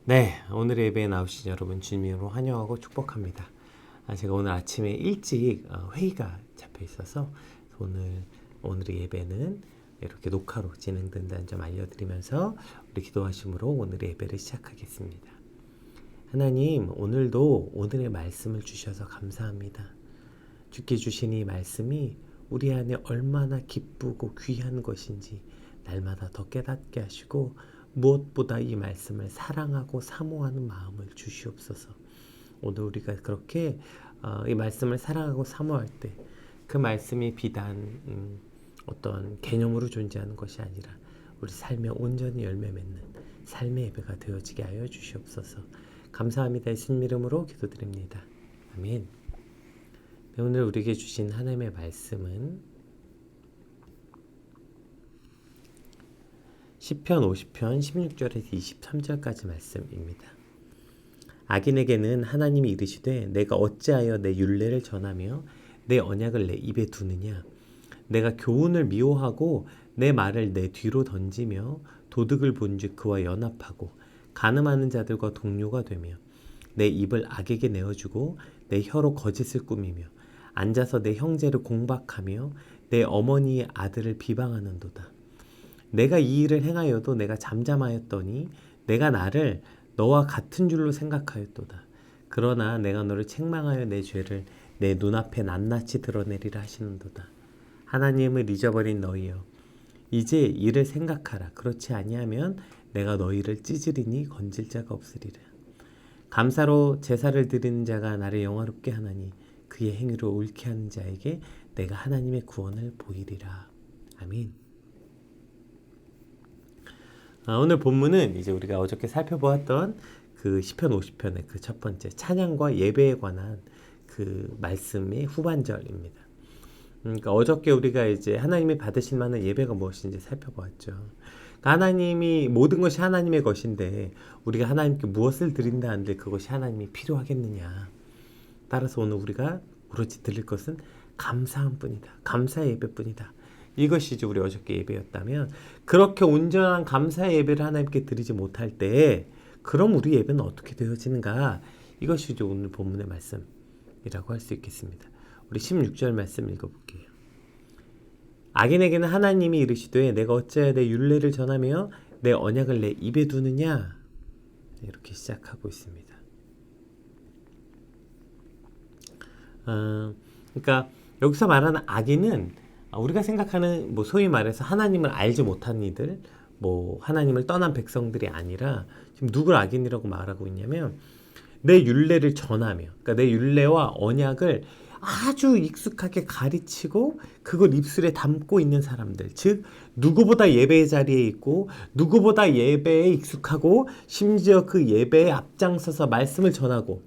네, 오늘의 예배에 나오신 여러분 주님으로 환영하고 축복합니다. 제가 오늘 아침에 일찍 회의가 잡혀 있어서 오늘의 예배는 이렇게 녹화로 진행된다는 점 알려드리면서 우리 기도하심으로 오늘의 예배를 시작하겠습니다. 하나님, 오늘도 오늘의 말씀을 주셔서 감사합니다. 주께 주신 이 말씀이 우리 안에 얼마나 기쁘고 귀한 것인지 날마다 더 깨닫게 하시고 무엇보다 이 말씀을 사랑하고 사모하는 마음을 주시옵소서. 오늘 우리가 그렇게 이 말씀을 사랑하고 사모할 때 그 말씀이 비단 어떤 개념으로 존재하는 것이 아니라 우리 삶에 온전히 열매 맺는 삶의 예배가 되어지게 하여 주시옵소서. 감사합니다. 예수님 이름으로 기도드립니다. 아멘. 네, 오늘 우리에게 주신 하나님의 말씀은 시편 50편 16절에서 23절까지 말씀입니다. 악인에게는 하나님이 이르시되 내가 어찌하여 내 율례를 전하며 내 언약을 내 입에 두느냐. 내가 교훈을 미워하고 내 말을 내 뒤로 던지며 도둑을 본즉 그와 연합하고 간음하는 자들과 동료가 되며 내 입을 악에게 내어주고 내 혀로 거짓을 꾸미며 앉아서 내 형제를 공박하며 내 어머니의 아들을 비방하는도다. 내가 이 일을 행하여도 내가 잠잠하였더니 내가 나를 너와 같은 줄로 생각하였도다. 그러나 내가 너를 책망하여 내 죄를 내 눈앞에 낱낱이 드러내리라 하시는도다. 하나님을 잊어버린 너희여, 이제 이를 생각하라. 그렇지 아니하면 내가 너희를 찢으리니 건질 자가 없으리라. 감사로 제사를 드리는 자가 나를 영화롭게 하나니 그의 행위로 옳게 하는 자에게 내가 하나님의 구원을 보이리라. 아멘. 오늘 본문은 이제 우리가 어저께 살펴보았던 그 시편 50편의 그 첫 번째 찬양과 예배에 관한 그 말씀의 후반절입니다. 그러니까 어저께 우리가 이제 하나님이 받으실 만한 예배가 무엇인지 살펴보았죠. 그러니까 하나님이 모든 것이 하나님의 것인데 우리가 하나님께 무엇을 드린다 한들 그것이 하나님이 필요하겠느냐. 따라서 오늘 우리가 오로지 드릴 것은 감사한 뿐이다. 감사의 예배뿐이다. 이것이 이제 우리 어저께 예배였다면 그렇게 온전한 감사의 예배를 하나님께 드리지 못할 때 그럼 우리 예배는 어떻게 되어지는가? 이것이 이제 오늘 본문의 말씀이라고 할 수 있겠습니다. 우리 16절 말씀 읽어볼게요. 악인에게는 하나님이 이르시되 내가 어찌하여 내 율례를 전하며 내 언약을 내 입에 두느냐? 이렇게 시작하고 있습니다. 그러니까 여기서 말하는 악인은 우리가 생각하는 소위 말해서 하나님을 알지 못한 이들, 하나님을 떠난 백성들이 아니라 지금 누굴 악인이라고 말하고 있냐면 내 율례를 전하며, 그러니까 내 율례와 언약을 아주 익숙하게 가르치고 그걸 입술에 담고 있는 사람들, 즉 누구보다 예배의 자리에 있고 누구보다 예배에 익숙하고 심지어 그 예배에 앞장서서 말씀을 전하고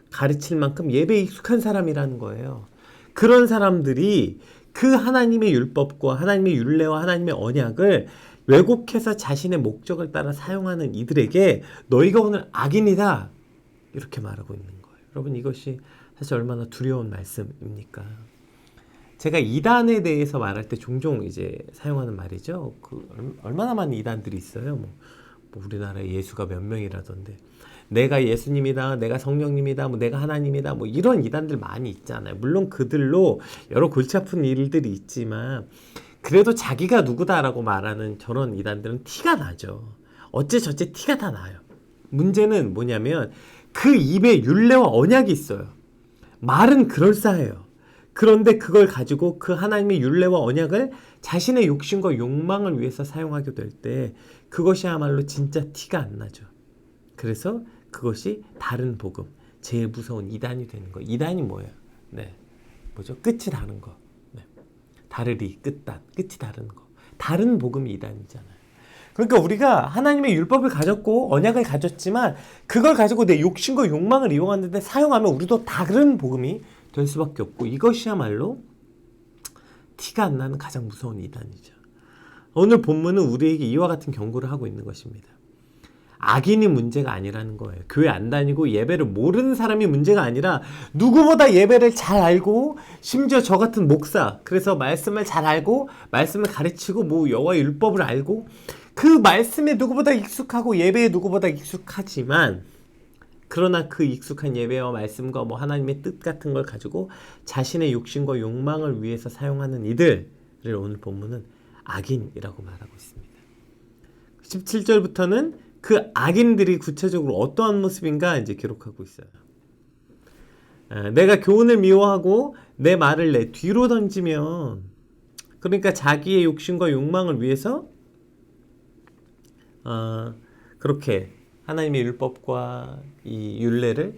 가르칠 만큼 예배에 익숙한 사람이라는 거예요. 그런 사람들이 그 하나님의 율법과 하나님의 율례와 하나님의 언약을 왜곡해서 자신의 목적을 따라 사용하는 이들에게 너희가 오늘 악인이다 이렇게 말하고 있는 거예요. 여러분, 이것이 사실 얼마나 두려운 말씀입니까? 제가 이단에 대해서 말할 때 종종 이제 사용하는 말이죠. 얼마나 많은 이단들이 있어요. 우리나라에 예수가 몇 명이라던데 내가 예수님이다, 내가 성령님이다, 내가 하나님이다, 이런 이단들 많이 있잖아요. 물론 그들로 여러 골치 아픈 일들이 있지만 그래도 자기가 누구다라고 말하는 저런 이단들은 티가 나죠. 어째저째 티가 다 나요. 문제는 뭐냐면 그 입에 율례와 언약이 있어요. 말은 그럴싸해요. 그런데 그걸 가지고 그 하나님의 율례와 언약을 자신의 욕심과 욕망을 위해서 사용하게 될 때 그것이야말로 진짜 티가 안 나죠. 그래서 그것이 다른 복음, 제일 무서운 이단이 되는 거. 이단이 뭐예요? 뭐죠? 끝이 다른 거. 다르리, 끝단, 끝이 다른 거. 다른 복음이 이단이잖아요. 그러니까 우리가 하나님의 율법을 가졌고 언약을 가졌지만 그걸 가지고 내 욕심과 욕망을 이용하는데 사용하면 우리도 다른 복음이 될 수밖에 없고 이것이야말로 티가 안 나는 가장 무서운 이단이죠. 오늘 본문은 우리에게 이와 같은 경고를 하고 있는 것입니다. 악인이 문제가 아니라는 거예요. 교회 안 다니고 예배를 모르는 사람이 문제가 아니라 누구보다 예배를 잘 알고 심지어 저 같은 목사, 그래서 말씀을 잘 알고 말씀을 가르치고 여호와의 율법을 알고 그 말씀에 누구보다 익숙하고 예배에 누구보다 익숙하지만 그러나 그 익숙한 예배와 말씀과 뭐 하나님의 뜻 같은 걸 가지고 자신의 욕심과 욕망을 위해서 사용하는 이들을 오늘 본문은 악인이라고 말하고 있습니다. 17절부터는 그 악인들이 구체적으로 어떠한 모습인가 이제 기록하고 있어요. 내가 교훈을 미워하고 내 말을 내 뒤로 던지면, 그러니까 자기의 욕심과 욕망을 위해서 그렇게 하나님의 율법과 이 율례를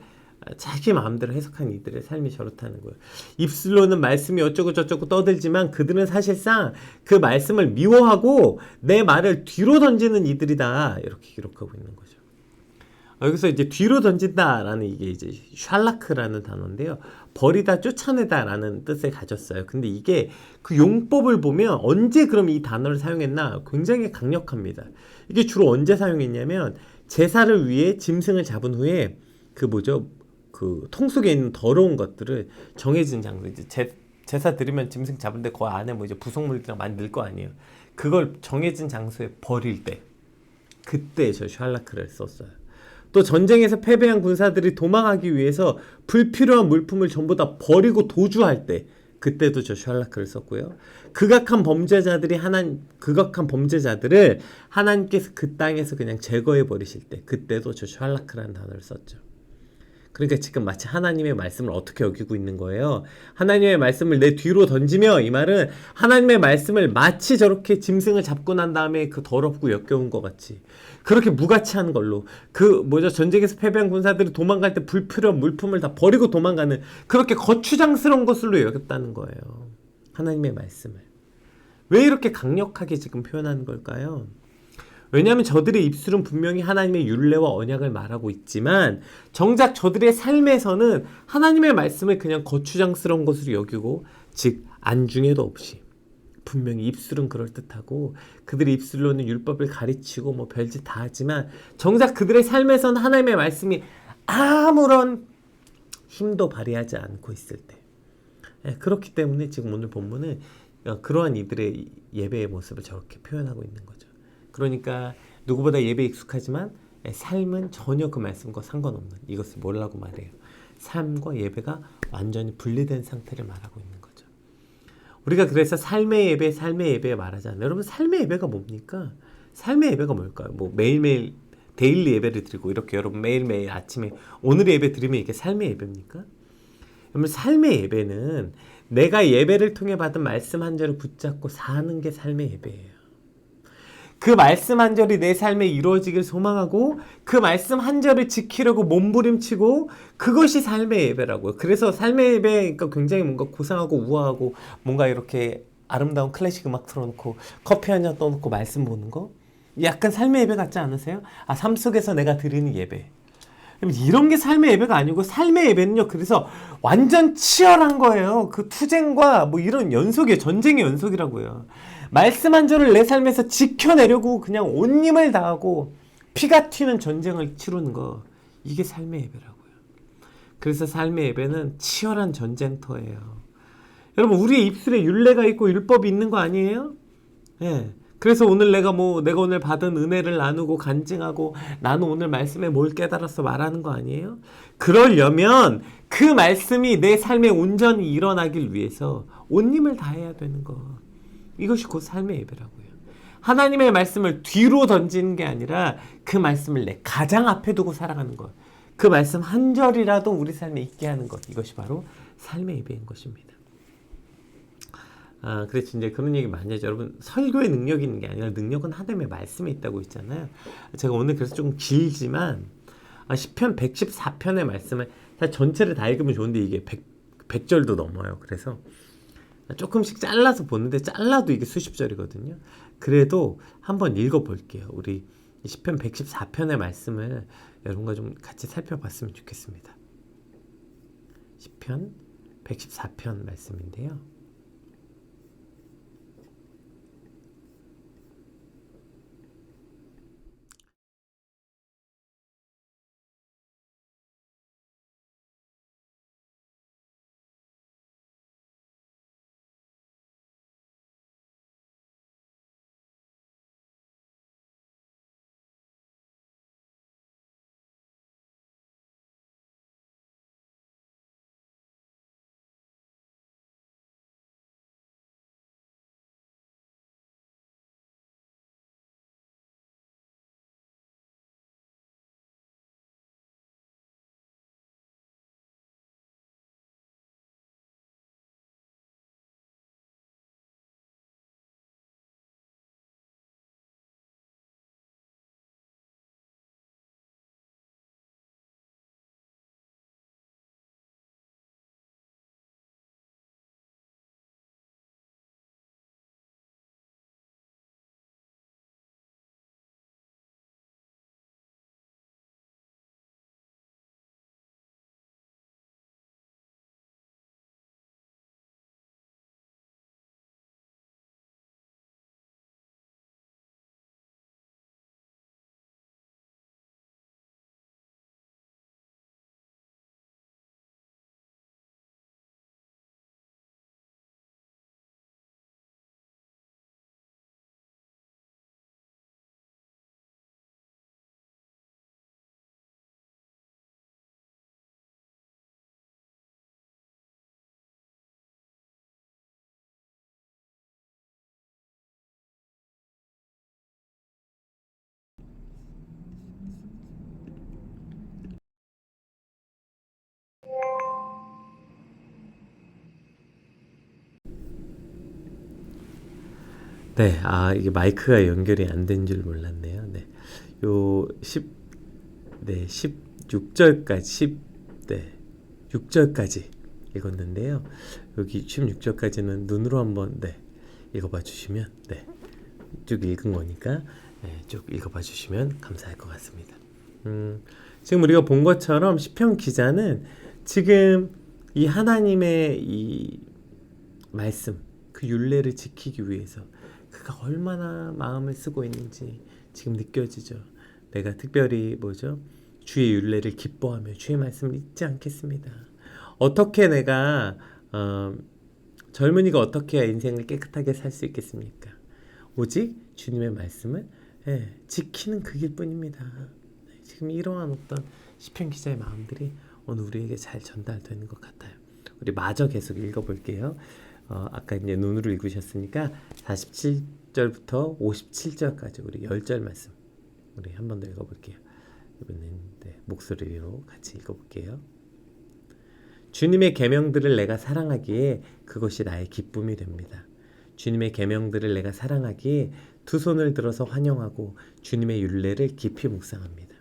자기 마음대로 해석한 이들의 삶이 저렇다는 거예요. 입술로는 말씀이 어쩌고 저쩌고 떠들지만 그들은 사실상 그 말씀을 미워하고 내 말을 뒤로 던지는 이들이다, 이렇게 기록하고 있는 거죠. 여기서 이제 뒤로 던진다라는 이게 이제 샬라크라는 단어인데요. 버리다, 쫓아내다라는 뜻을 가졌어요. 근데 이게 그 용법을 보면 언제 그럼 이 단어를 사용했나 굉장히 강력합니다. 이게 주로 언제 사용했냐면 제사를 위해 짐승을 잡은 후에 그 뭐죠? 그 통 속에 있는 더러운 것들을 정해진 장소, 이제 제사 드리면 짐승 잡은데 그 안에 뭐 이제 부속물들이랑 많이 넣을 거 아니에요. 그걸 정해진 장소에 버릴 때, 그때 저 샬라크를 썼어요. 또 전쟁에서 패배한 군사들이 도망하기 위해서 불필요한 물품을 전부 다 버리고 도주할 때, 그때도 저 샬라크를 썼고요. 극악한 범죄자들을 하나님께서 그 땅에서 그냥 제거해 버리실 때, 그때도 저 샬라크라는 단어를 썼죠. 그러니까 지금 마치 하나님의 말씀을 어떻게 여기고 있는 거예요? 하나님의 말씀을 내 뒤로 던지며, 이 말은 하나님의 말씀을 마치 저렇게 짐승을 잡고 난 다음에 그 더럽고 역겨운 것 같이, 그렇게 무가치한 걸로, 그 뭐죠, 전쟁에서 패배한 군사들이 도망갈 때 불필요한 물품을 다 버리고 도망가는 그렇게 거추장스러운 것으로 여겼다는 거예요. 하나님의 말씀을 왜 이렇게 강력하게 지금 표현하는 걸까요? 왜냐하면 저들의 입술은 분명히 하나님의 율례와 언약을 말하고 있지만 정작 저들의 삶에서는 하나님의 말씀을 그냥 거추장스러운 것으로 여기고, 즉 안중에도 없이 분명히 입술은 그럴듯하고 그들의 입술로는 율법을 가르치고 뭐 별짓 다 하지만 정작 그들의 삶에서는 하나님의 말씀이 아무런 힘도 발휘하지 않고 있을 때, 그렇기 때문에 지금 오늘 본문은 그러한 이들의 예배의 모습을 저렇게 표현하고 있는 거죠. 그러니까 누구보다 예배에 익숙하지만 삶은 전혀 그 말씀과 상관없는, 이것을 뭐라고 말해요? 삶과 예배가 완전히 분리된 상태를 말하고 있는 거죠. 우리가 그래서 삶의 예배 말하잖아요. 여러분, 삶의 예배가 뭡니까? 삶의 예배가 뭘까요? 뭐 매일매일 데일리 예배를 드리고 이렇게 여러분 매일매일 아침에 오늘의 예배 드리면 이게 삶의 예배입니까? 여러분, 삶의 예배는 내가 예배를 통해 받은 말씀 한 절을 붙잡고 사는 게 삶의 예배예요. 그 말씀 한 절이 내 삶에 이루어지길 소망하고 그 말씀 한 절을 지키려고 몸부림치고, 그것이 삶의 예배라고요. 그래서 삶의 예배가 굉장히 뭔가 고상하고 우아하고 뭔가 이렇게 아름다운 클래식 음악 틀어놓고 커피 한 잔 떠놓고 말씀 보는 거, 약간 삶의 예배 같지 않으세요? 삶 속에서 내가 드리는 예배. 이런 게 삶의 예배가 아니고, 삶의 예배는요, 그래서 완전 치열한 거예요. 그 투쟁과 뭐 이런 연속이에요. 전쟁의 연속이라고요. 말씀 한 줄을 내 삶에서 지켜내려고 그냥 온 힘을 다하고 피가 튀는 전쟁을 치르는 거, 이게 삶의 예배라고요. 그래서 삶의 예배는 치열한 전쟁터예요. 여러분, 우리의 입술에 율례가 있고 율법이 있는 거 아니에요? 예. 그래서 오늘 내가 오늘 받은 은혜를 나누고 간증하고 나는 오늘 말씀에 뭘 깨달았어 말하는 거 아니에요? 그러려면 그 말씀이 내 삶에 온전히 일어나길 위해서 온 힘을 다해야 되는 거. 이것이 곧 삶의 예배라고요. 하나님의 말씀을 뒤로 던지는 게 아니라 그 말씀을 내 가장 앞에 두고 살아가는 것. 그 말씀 한 절이라도 우리 삶에 있게 하는 것. 이것이 바로 삶의 예배인 것입니다. 그래서 이제 그런 얘기 많이 하죠. 여러분, 설교의 능력이 있는 게 아니라 능력은 하나님의 말씀에 있다고 있잖아요. 제가 오늘 그래서 좀 길지만 시편 114편의 말씀을 사실 전체를 다 읽으면 좋은데 이게 100절도 넘어요. 그래서 조금씩 잘라서 보는데 잘라도 이게 수십 절이거든요. 그래도 한번 읽어볼게요. 우리 시편 114편의 말씀을 여러분과 좀 같이 살펴봤으면 좋겠습니다. 시편 114편 말씀인데요. 네, 이게 마이크가 연결이 안 된 줄 몰랐네요. 네. 요 16절까지, 네, 6절까지 읽었는데요. 여기 16절까지는 눈으로 한번, 네, 읽어봐 주시면, 네, 쭉 읽은 거니까, 네, 쭉 읽어봐 주시면 감사할 것 같습니다. 지금 우리가 본 것처럼 시편 기자는 지금 이 하나님의 이 말씀, 그 율례를 지키기 위해서 그가 얼마나 마음을 쓰고 있는지 지금 느껴지죠. 내가 특별히 주의 율례를 기뻐하며 주의 말씀을 잊지 않겠습니다. 어떻게 내가 젊은이가 어떻게 인생을 깨끗하게 살 수 있겠습니까? 오직 주님의 말씀을 지키는 그 길뿐입니다. 지금 이러한 어떤 시편 기자의 마음들이 오늘 우리에게 잘 전달되는 것 같아요. 우리 마저 계속 읽어볼게요. 아까 이제 눈으로 읽으셨으니까 47절부터 57절까지 우리 10절 말씀 우리 한 번 더 읽어볼게요. 이번엔 목소리로 같이 읽어볼게요. 주님의 계명들을 내가 사랑하기에 그것이 나의 기쁨이 됩니다. 주님의 계명들을 내가 사랑하기에 두 손을 들어서 환영하고 주님의 율례를 깊이 묵상합니다.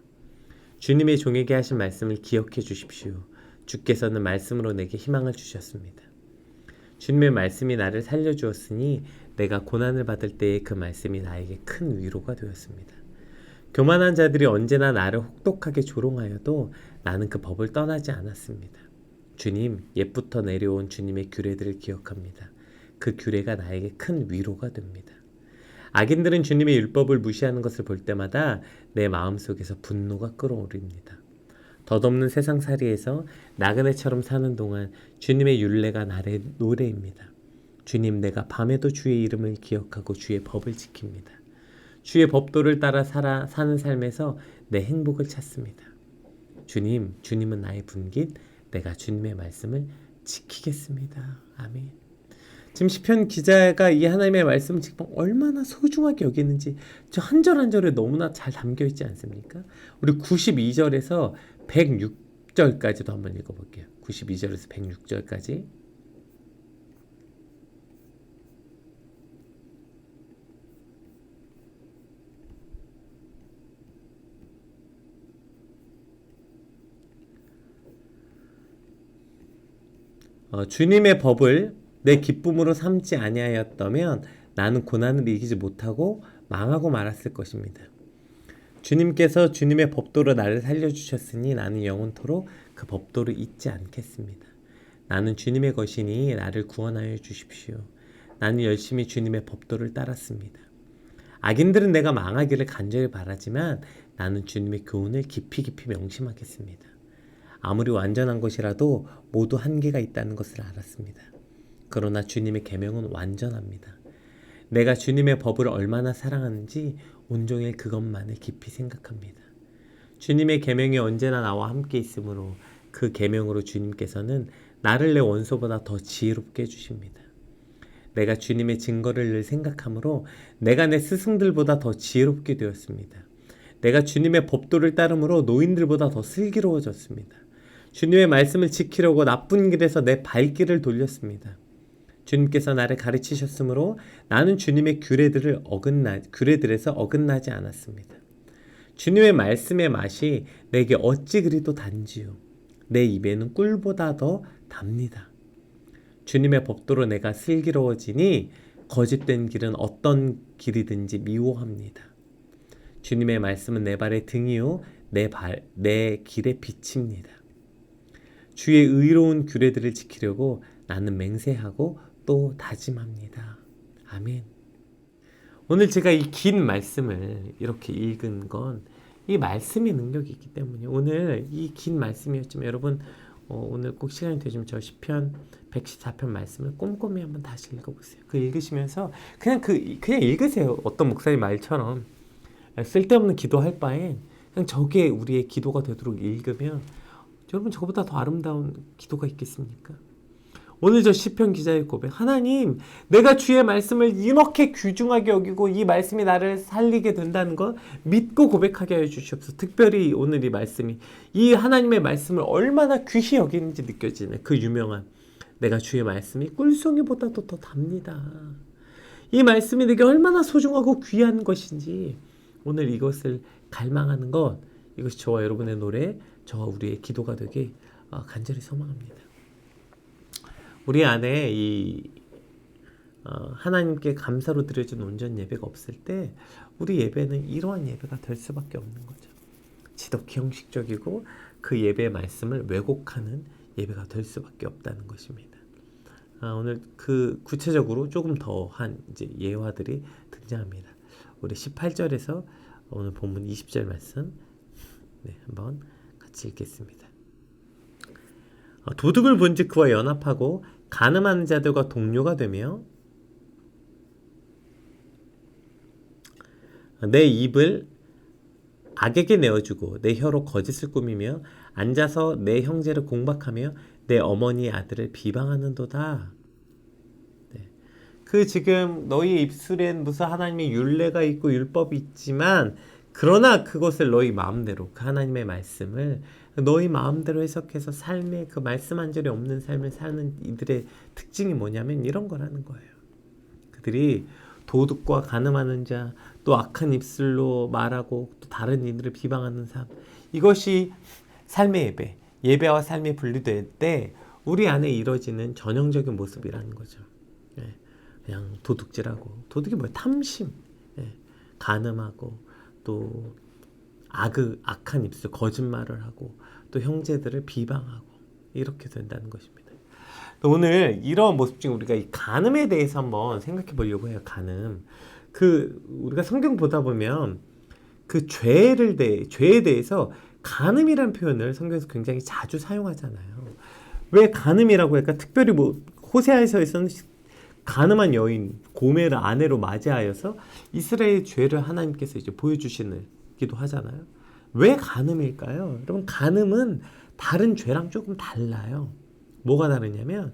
주님의 종에게 하신 말씀을 기억해 주십시오. 주께서는 말씀으로 내게 희망을 주셨습니다. 주님의 말씀이 나를 살려주었으니 내가 고난을 받을 때에 그 말씀이 나에게 큰 위로가 되었습니다. 교만한 자들이 언제나 나를 혹독하게 조롱하여도 나는 그 법을 떠나지 않았습니다. 주님, 옛부터 내려온 주님의 규례들을 기억합니다. 그 규례가 나에게 큰 위로가 됩니다. 악인들은 주님의 율법을 무시하는 것을 볼 때마다 내 마음속에서 분노가 끓어오릅니다. 덧없는 세상살이에서 나그네처럼 사는 동안 주님의 율례가 나의 노래입니다. 주님, 내가 밤에도 주의 이름을 기억하고 주의 법을 지킵니다. 주의 법도를 따라 사는 삶에서 내 행복을 찾습니다. 주님, 주님은 나의 분깃, 내가 주님의 말씀을 지키겠습니다. 아멘. 지금 시편 기자가 이 하나님의 말씀을 지금 얼마나 소중하게 여기는지 저 한 절 한 절에 너무나 잘 담겨 있지 않습니까? 우리 92절에서 106절까지도 한번 읽어볼게요. 92절에서 106절까지. 주님의 법을 내 기쁨으로 삼지 아니하였다면 나는 고난을 이기지 못하고 망하고 말았을 것입니다. 주님께서 주님의 법도로 나를 살려주셨으니 나는 영원토록 그 법도를 잊지 않겠습니다. 나는 주님의 것이니 나를 구원하여 주십시오. 나는 열심히 주님의 법도를 따랐습니다. 악인들은 내가 망하기를 간절히 바라지만 나는 주님의 교훈을 깊이 깊이 명심하겠습니다. 아무리 완전한 것이라도 모두 한계가 있다는 것을 알았습니다. 그러나 주님의 계명은 완전합니다. 내가 주님의 법을 얼마나 사랑하는지 온종일 그것만을 깊이 생각합니다. 주님의 계명이 언제나 나와 함께 있으므로 그 계명으로 주님께서는 나를 내 원수보다 더 지혜롭게 해주십니다. 내가 주님의 증거를 늘 생각하므로 내가 내 스승들보다 더 지혜롭게 되었습니다. 내가 주님의 법도를 따르므로 노인들보다 더 슬기로워졌습니다. 주님의 말씀을 지키려고 나쁜 길에서 내 발길을 돌렸습니다. 주님께서 나를 가르치셨으므로 나는 주님의 규례들에서 어긋나지 않았습니다. 주님의 말씀의 맛이 내게 어찌 그리도 단지요. 내 입에는 꿀보다 더 답니다. 주님의 법도로 내가 슬기로워지니 거짓된 길은 어떤 길이든지 미워합니다. 주님의 말씀은 내 발의 등이요 내 길의 빛입니다. 주의 의로운 규례들을 지키려고 나는 맹세하고 또 다짐합니다. 아멘. 오늘 제가 이 긴 말씀을 이렇게 읽은 건 이 말씀의 능력이 있기 때문이에요. 오늘 이 긴 말씀이었지만 여러분 오늘 꼭 시간이 되시면 저 시편 114편 말씀을 꼼꼼히 한번 다시 읽어보세요. 그 읽으시면서 그냥 읽으세요. 어떤 목사님 말처럼 쓸데없는 기도할 바엔 그냥 저게 우리의 기도가 되도록 읽으면 여러분 저보다 더 아름다운 기도가 있겠습니까? 오늘 저 시편 기자의 고백, 하나님 내가 주의 말씀을 이렇게 귀중하게 여기고 이 말씀이 나를 살리게 된다는 걸 믿고 고백하게 하여 주시옵소서. 특별히 오늘 이 말씀이 이 하나님의 말씀을 얼마나 귀히 여기는지 느껴지는 그 유명한 내가 주의 말씀이 꿀송이보다도 더 답니다. 이 말씀이 내게 얼마나 소중하고 귀한 것인지 오늘 이것을 갈망하는 것, 이것이 저와 여러분의 노래, 저와 우리의 기도가 되길 간절히 소망합니다. 우리 안에 하나님께 감사로 드려진 온전 예배가 없을 때 우리 예배는 이러한 예배가 될 수밖에 없는 거죠. 지독히 형식적이고 그 예배의 말씀을 왜곡하는 예배가 될 수밖에 없다는 것입니다. 오늘 그 구체적으로 조금 더한 이제 예화들이 등장합니다. 우리 18절에서 오늘 본문 20절 말씀 한번 같이 읽겠습니다. 도둑을 본즉 그와 연합하고 간음하는 자들과 동료가 되며 내 입을 악에게 내어주고 내 혀로 거짓을 꾸미며 앉아서 내 형제를 공박하며 내 어머니의 아들을 비방하는도다. 그 지금 너희 입술엔 무슨 하나님의 율례가 있고 율법이 있지만 그러나 그것을 너희 마음대로 그 하나님의 말씀을 너희 마음대로 해석해서 삶에 그 말씀 한 절이 없는 삶을 사는 이들의 특징이 뭐냐면 이런 거라는 거예요. 그들이 도둑과 간음하는 자, 또 악한 입술로 말하고 또 다른 이들을 비방하는 삶, 이것이 삶의 예배, 예배와 삶이 분리될 때 우리 안에 이루어지는 전형적인 모습이라는 거죠. 그냥 도둑질하고, 도둑이 뭐예요? 탐심, 간음하고 또 악한 입술, 거짓말을 하고 또 형제들을 비방하고 이렇게 된다는 것입니다. 오늘 이런 모습 중에 우리가 이 간음에 대해서 한번 생각해 보려고 해요. 간음. 우리가 성경 보다 보면 그 죄에 대해서 간음이라는 표현을 성경에서 굉장히 자주 사용하잖아요. 왜 간음이라고 할까? 특별히 호세아서에서는 간음한 고멜을 아내로 맞이하여서 이스라엘의 죄를 하나님께서 이제 보여주시기도 하잖아요. 왜 간음일까요? 여러분, 간음은 다른 죄랑 조금 달라요. 뭐가 다르냐면,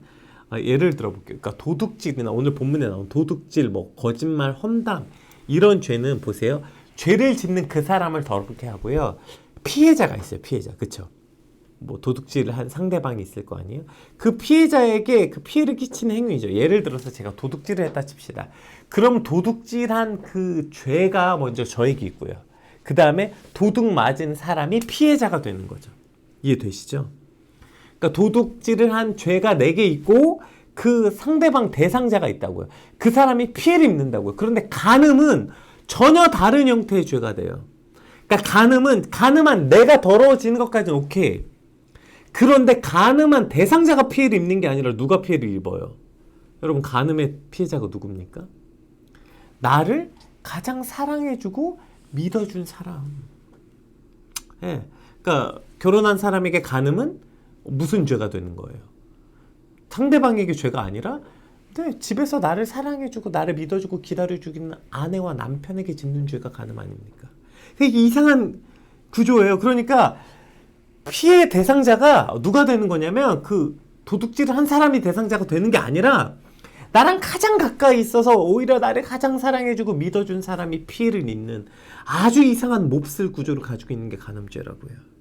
예를 들어 볼게요. 그러니까 도둑질이나 오늘 본문에 나온 도둑질, 거짓말, 험담, 이런 죄는 보세요. 죄를 짓는 그 사람을 더럽게 하고요. 피해자가 있어요. 피해자. 그쵸? 도둑질을 한 상대방이 있을 거 아니에요? 그 피해자에게 그 피해를 끼치는 행위죠. 예를 들어서 제가 도둑질을 했다 칩시다. 그럼 도둑질한 그 죄가 먼저 저에게 있고요. 그 다음에 도둑 맞은 사람이 피해자가 되는 거죠. 이해되시죠? 그러니까 도둑질을 한 죄가 내게 있고 그 상대방 대상자가 있다고요. 그 사람이 피해를 입는다고요. 그런데 간음은 전혀 다른 형태의 죄가 돼요. 그러니까 간음한 내가 더러워지는 것까지는 오케이. 그런데 간음한 대상자가 피해를 입는 게 아니라 누가 피해를 입어요? 여러분, 간음의 피해자가 누굽니까? 나를 가장 사랑해주고 믿어준 사람. 그러니까 결혼한 사람에게 간음은 무슨 죄가 되는 거예요? 상대방에게 죄가 아니라 집에서 나를 사랑해주고 나를 믿어주고 기다려주기는 아내와 남편에게 짓는 죄가 간음 아닙니까? 이게 이상한 구조예요. 그러니까 피해 대상자가 누가 되는 거냐면 그 도둑질을 한 사람이 대상자가 되는 게 아니라 나랑 가장 가까이 있어서 오히려 나를 가장 사랑해주고 믿어준 사람이 피해를 입는 아주 이상한 몹쓸 구조를 가지고 있는 게 간음죄라고요.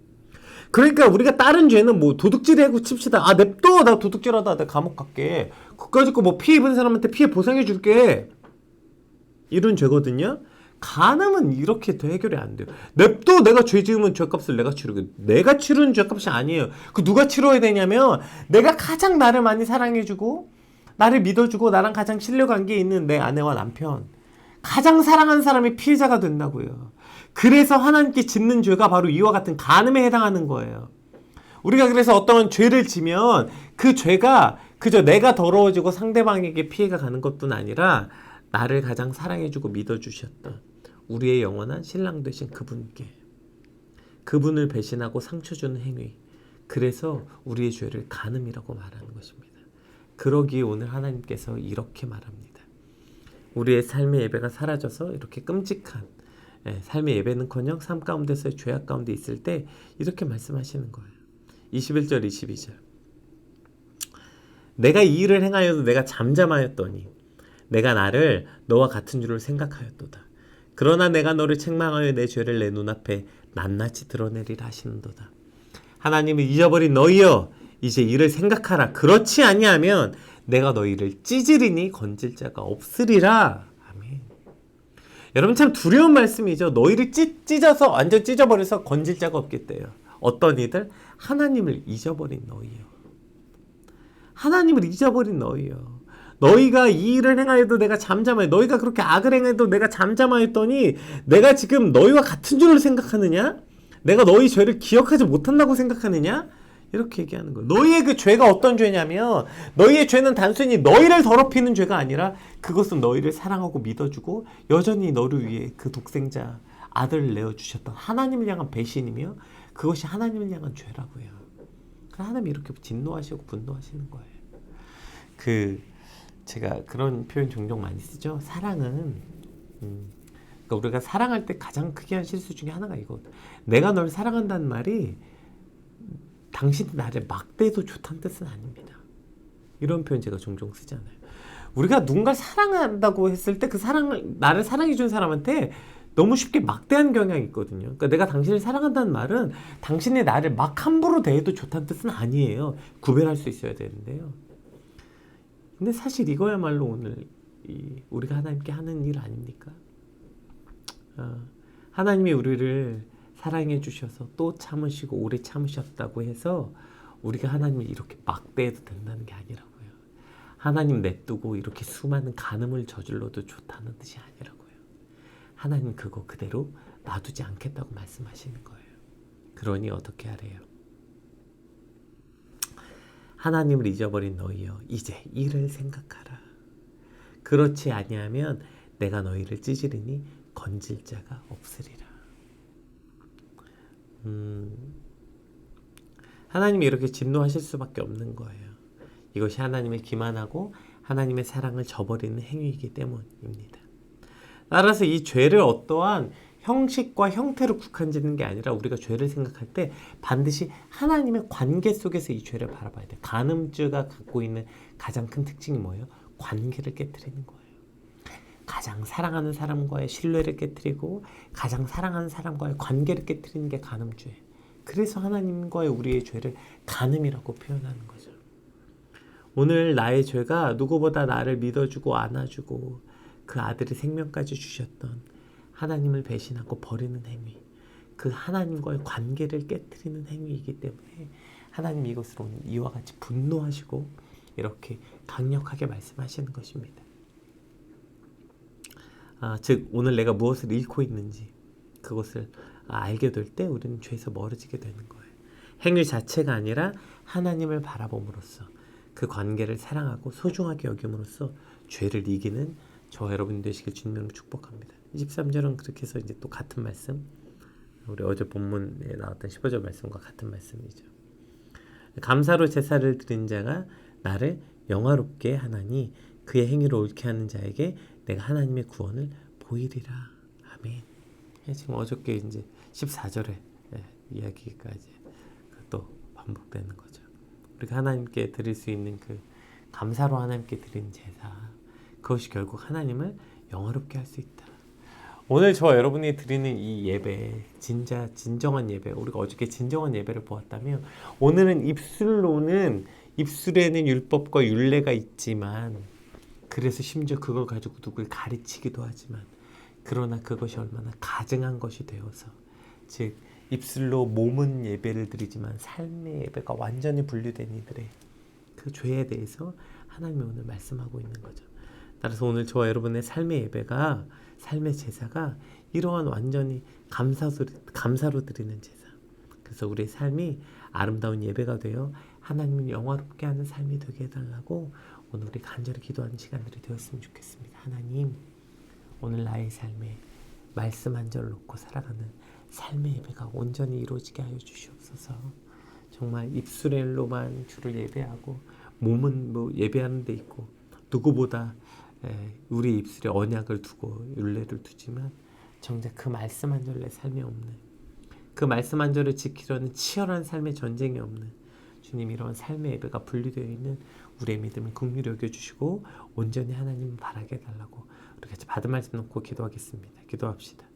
그러니까 우리가 다른 죄는 도둑질하고 칩시다. 냅둬. 나 도둑질하다 나 감옥 갈게. 그까짓 거 피해 입은 사람한테 피해 보상해 줄게. 이런 죄거든요. 간음은 이렇게 해결이 안 돼요. 냅둬. 내가 죄 지으면 죄값을 내가 치르고. 내가 치르는 죄값이 아니에요. 그 누가 치러야 되냐면 내가 가장 나를 많이 사랑해주고 나를 믿어주고 나랑 가장 신뢰관계에 있는 내 아내와 남편, 가장 사랑하는 사람이 피해자가 된다고요. 그래서 하나님께 짓는 죄가 바로 이와 같은 간음에 해당하는 거예요. 우리가 그래서 어떤 죄를 지면 그 죄가 그저 내가 더러워지고 상대방에게 피해가 가는 것뿐 아니라 나를 가장 사랑해주고 믿어주셨던 우리의 영원한 신랑 되신 그분을 배신하고 상처 주는 행위, 그래서 우리의 죄를 간음이라고 말하는 것입니다. 그러기에 오늘 하나님께서 이렇게 말합니다. 우리의 삶의 예배가 사라져서 이렇게 끔찍한 삶의 예배는커녕 삶 가운데서의 죄악 가운데 있을 때 이렇게 말씀하시는 거예요. 21절 22절 내가 이 일을 행하여도 내가 잠잠하였더니 내가 나를 너와 같은 줄을 생각하였도다. 그러나 내가 너를 책망하여 내 죄를 내 눈앞에 낱낱이 드러내리라 하시는도다. 하나님을 잊어버린 너희여, 이제 이를 생각하라. 그렇지 아니하면 내가 너희를 찢으리니 건질 자가 없으리라. 아멘. 여러분 참 두려운 말씀이죠. 너희를 찢어서 완전 찢어버려서 건질 자가 없겠대요. 어떤 이들? 하나님을 잊어버린 너희요. 하나님을 잊어버린 너희요. 너희가 이 일을 행하여도 내가 잠잠하여, 너희가 그렇게 악을 행해도 내가 잠잠하였더니 내가 지금 너희와 같은 줄로 생각하느냐? 내가 너희 죄를 기억하지 못한다고 생각하느냐? 이렇게 얘기하는 거예요. 너희의 그 죄가 어떤 죄냐면, 너희의 죄는 단순히 너희를 더럽히는 죄가 아니라 그것은 너희를 사랑하고 믿어주고 여전히 너를 위해 그 독생자 아들을 내어주셨던 하나님을 향한 배신이며, 그것이 하나님을 향한 죄라고요. 하나님이 이렇게 진노하시고 분노하시는 거예요. 제가 그런 표현 종종 많이 쓰죠. 사랑은 그러니까 우리가 사랑할 때 가장 크게 한 실수 중에 하나가 이거거든. 내가 널 사랑한다는 말이 당신이 나를 막대해도 좋다는 뜻은 아닙니다. 이런 표현 제가 종종 쓰잖아요. 우리가 누군가를 사랑한다고 했을 때 그 사랑을, 나를 사랑해준 사람한테 너무 쉽게 막대하는 경향이 있거든요. 그러니까 내가 당신을 사랑한다는 말은 당신이 나를 막 함부로 대해도 좋다는 뜻은 아니에요. 구별할 수 있어야 되는데요. 근데 사실 이거야말로 오늘 우리가 하나님께 하는 일 아닙니까? 하나님이 우리를 사랑해 주셔서 또 참으시고 오래 참으셨다고 해서 우리가 하나님을 이렇게 막대해도 된다는 게 아니라고요. 하나님 냅두고 이렇게 수많은 간음을 저질러도 좋다는 뜻이 아니라고요. 하나님 그거 그대로 놔두지 않겠다고 말씀하시는 거예요. 그러니 어떻게 하래요? 하나님을 잊어버린 너희여, 이제 이를 생각하라. 그렇지 아니하면 내가 너희를 찢으리니 건질 자가 없으리라. 하나님이 이렇게 진노하실 수밖에 없는 거예요. 이것이 하나님을 기만하고 하나님의 사랑을 저버리는 행위이기 때문입니다. 따라서 이 죄를 어떠한 형식과 형태로 국한짓는 게 아니라 우리가 죄를 생각할 때 반드시 하나님의 관계 속에서 이 죄를 바라봐야 돼요. 간음죄가 갖고 있는 가장 큰 특징이 뭐예요? 관계를 깨트리는 거예요. 가장 사랑하는 사람과의 신뢰를 깨트리고 가장 사랑하는 사람과의 관계를 깨트리는 게 간음죄예요. 그래서 하나님과의 우리의 죄를 간음이라고 표현하는 거죠. 오늘 나의 죄가 누구보다 나를 믿어주고 안아주고 그 아들의 생명까지 주셨던 하나님을 배신하고 버리는 행위, 그 하나님과의 관계를 깨트리는 행위이기 때문에 하나님이 이것을 오늘 이와 같이 분노하시고 이렇게 강력하게 말씀하시는 것입니다. 즉 오늘 내가 무엇을 잃고 있는지 그것을 알게 될 때 우리는 죄에서 멀어지게 되는 거예요. 행위 자체가 아니라 하나님을 바라봄으로써 그 관계를 사랑하고 소중하게 여김으로써 죄를 이기는 저와 여러분 되시길 주님으로 축복합니다. 23절은 그렇게 해서 이제 또 같은 말씀, 우리 어제 본문에 나왔던 15절 말씀과 같은 말씀이죠. 감사로 제사를 드린 자가 나를 영화롭게 하나니 그의 행위를 옳게 하는 자에게 내가 하나님의 구원을 보이리라. 아멘. 지금 어저께 이제 14절에 이야기가 이제 또 반복되는 거죠. 우리가 하나님께 드릴 수 있는 그 감사로 하나님께 드린 제사, 그것이 결국 하나님을 영화롭게 할 수 있다. 오늘 저와 여러분이 드리는 이 예배, 진정한 예배, 우리가 어저께 진정한 예배를 보았다면 오늘은 입술에는 율법과 율례가 있지만, 그래서 심지어 그걸 가지고 누굴 가르치기도 하지만, 그러나 그것이 얼마나 가증한 것이 되어서, 즉 입술로 몸은 예배를 드리지만 삶의 예배가 완전히 분리된 이들의 그 죄에 대해서 하나님이 오늘 말씀하고 있는 거죠. 따라서 오늘 저와 여러분의 삶의 예배가, 삶의 제사가 이러한 완전히 감사로 드리는 제사. 그래서 우리의 삶이 아름다운 예배가 되어 하나님을 영화롭게 하는 삶이 되게 해달라고 오늘 우리 간절히 기도하는 시간들이 되었으면 좋겠습니다. 하나님, 오늘 나의 삶에 말씀 한 절 놓고 살아가는 삶의 예배가 온전히 이루어지게 하여 주시옵소서. 정말 입술로만 주를 예배하고 몸은 뭐 예배하는 데 있고 누구보다 우리 입술에 언약을 두고 율례를 두지만 정작 그 말씀 한 절 내 삶에 없는, 그 말씀 한 절을 지키려는 치열한 삶의 전쟁이 없는 주님, 이런 삶의 예배가 분리되어 있는 우리의 믿음을 긍휼히 여겨주시고 온전히 하나님을 바라게 해달라고 우리 같이 받은 말씀 놓고 기도하겠습니다. 기도합시다.